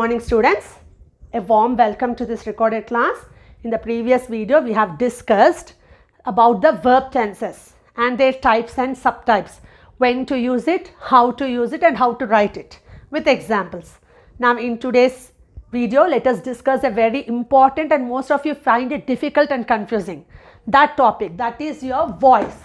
morning students. A warm welcome to this recorded class. In the previous video we have discussed about the verb tenses and their types and subtypes, when to use it, how to use it and how to write it with examples. Now in today's video let us discuss a very important and most of you find it difficult and confusing, that topic, that is your voice.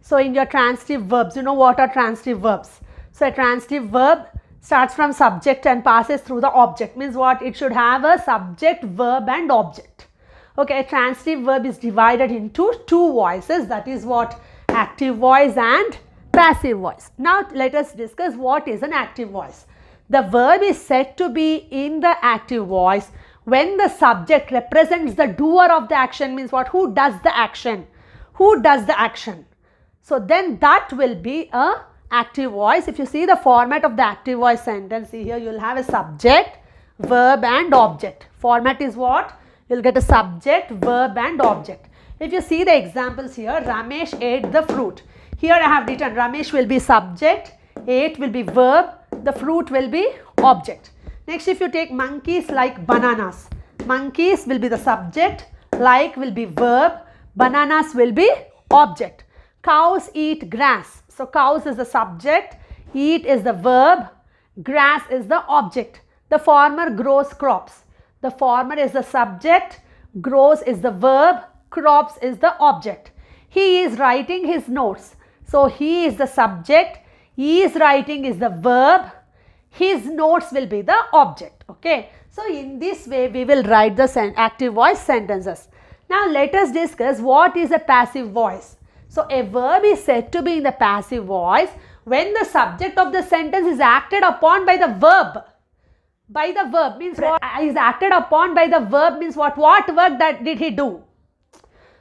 So in your transitive verbs, you know what are transitive verbs? So a transitive verb starts from subject and passes through the object. Means what? It should have a subject, verb and object. Okay, a transitive verb is divided into two voices, that is what? Active voice and passive voice. Now let us discuss what is an active voice. The verb is said to be in the active voice when the subject represents the doer of the action. Means what? Who does the action? Who does the action? So then that will be a active voice. If you see the format of the active voice sentence, see here you will have a subject, verb and object. Format is what? You will get a subject, verb and object. If you see the examples here, Ramesh ate the fruit. Here I have written Ramesh will be subject, ate will be verb, the fruit will be object. Next, if you take monkeys like bananas, monkeys will be the subject, like will be verb, bananas will be object. Cows eat grass. So cows is the subject, eat is the verb, grass is the object. The farmer grows crops. The farmer is the subject, grows is the verb, crops is the object. He is writing his notes. So he is the subject, he is writing is the verb, his notes will be the object. Okay. So in this way we will write the active voice sentences. Now let us discuss what is a passive voice. So a verb is said to be in the passive voice when the subject of the sentence is acted upon by the verb. By the verb means what? Is acted upon by the verb means what? What work that did he do?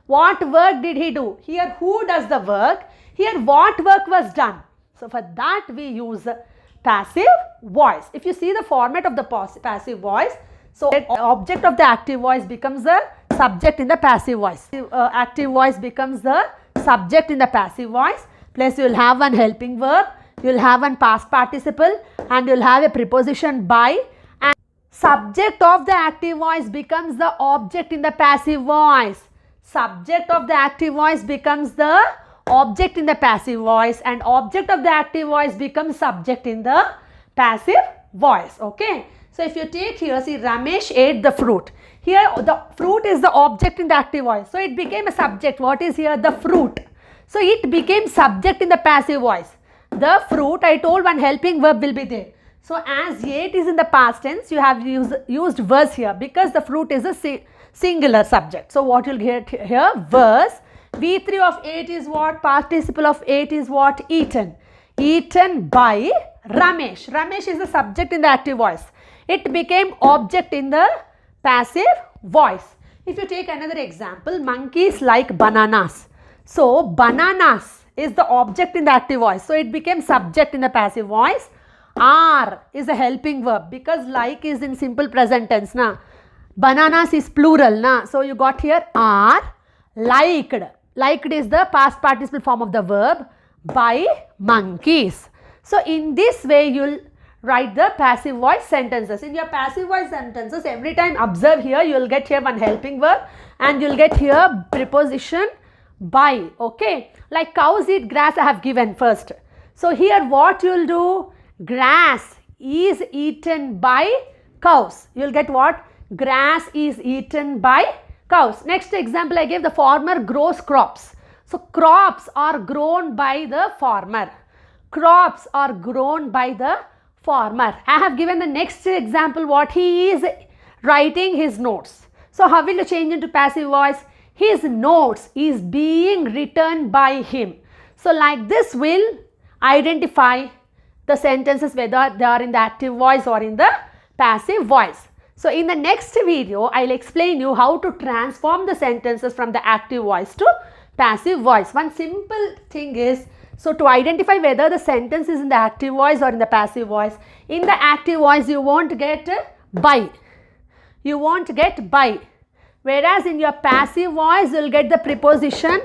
What work did he do? Here who does the work? Here what work was done? So for that we use passive voice. If you see the format of the passive voice, so the object of the active voice becomes the subject in the passive voice. Active voice becomes the subject in the passive voice, plus you will have one helping verb, you will have one past participle and you will have a preposition by, and subject of the active voice becomes the object in the passive voice. Subject of the active voice becomes the object in the passive voice and object of the active voice becomes subject in the passive voice. Okay. So if you take here, see Ramesh ate the fruit. Here the fruit is the object in the active voice. So it became a subject. What is here? The fruit. So it became subject in the passive voice. The fruit, I told one helping verb will be there. So as ate is in the past tense, you have used was here because the fruit is a singular subject. So what you'll get here? Was. V3 of ate is what? Participle of ate is what? Eaten. Eaten by Ramesh. Ramesh is the subject in the active voice. It became object in the passive voice. If you take another example, monkeys like bananas. So bananas is the object in the active voice. So it became subject in the passive voice. Are is a helping verb because like is in simple present tense. Na. Bananas is plural. Na. So you got here are liked. Liked is the past participle form of the verb by monkeys. So in this way you will write the passive voice sentences. In your passive voice sentences, every time observe here, you will get here one helping verb and you will get here preposition by. Okay. Like cows eat grass I have given first. So here what you will do? Grass is eaten by cows. You will get what? Grass is eaten by cows. Next example I gave, the farmer grows crops. So crops are grown by the farmer. Crops are grown by the farmer. I have given the next example what? He is writing his notes. So how will you change into passive voice? His notes is being written by him. So like this will identify the sentences whether they are in the active voice or in the passive voice. So in the next video I will explain you how to transform the sentences from the active voice to passive voice. One simple thing is, so to identify whether the sentence is in the active voice or in the passive voice, in the active voice you won't get by. You won't get by. Whereas in your passive voice you will get the preposition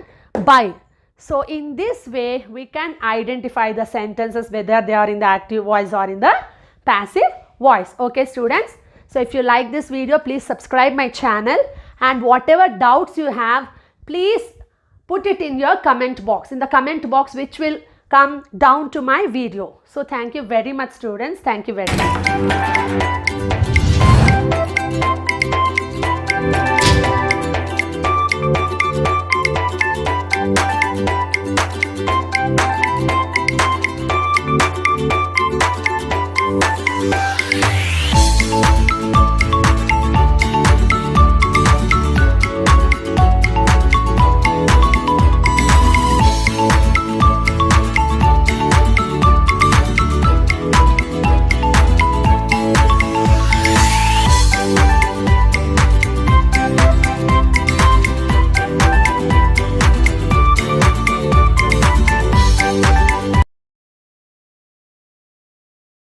by. So in this way we can identify the sentences whether they are in the active voice or in the passive voice. Okay students. So if you like this video, please subscribe my channel, and whatever doubts you have, please put it in your comment box, which will come down to my video. So thank you very much, students. Thank you very much.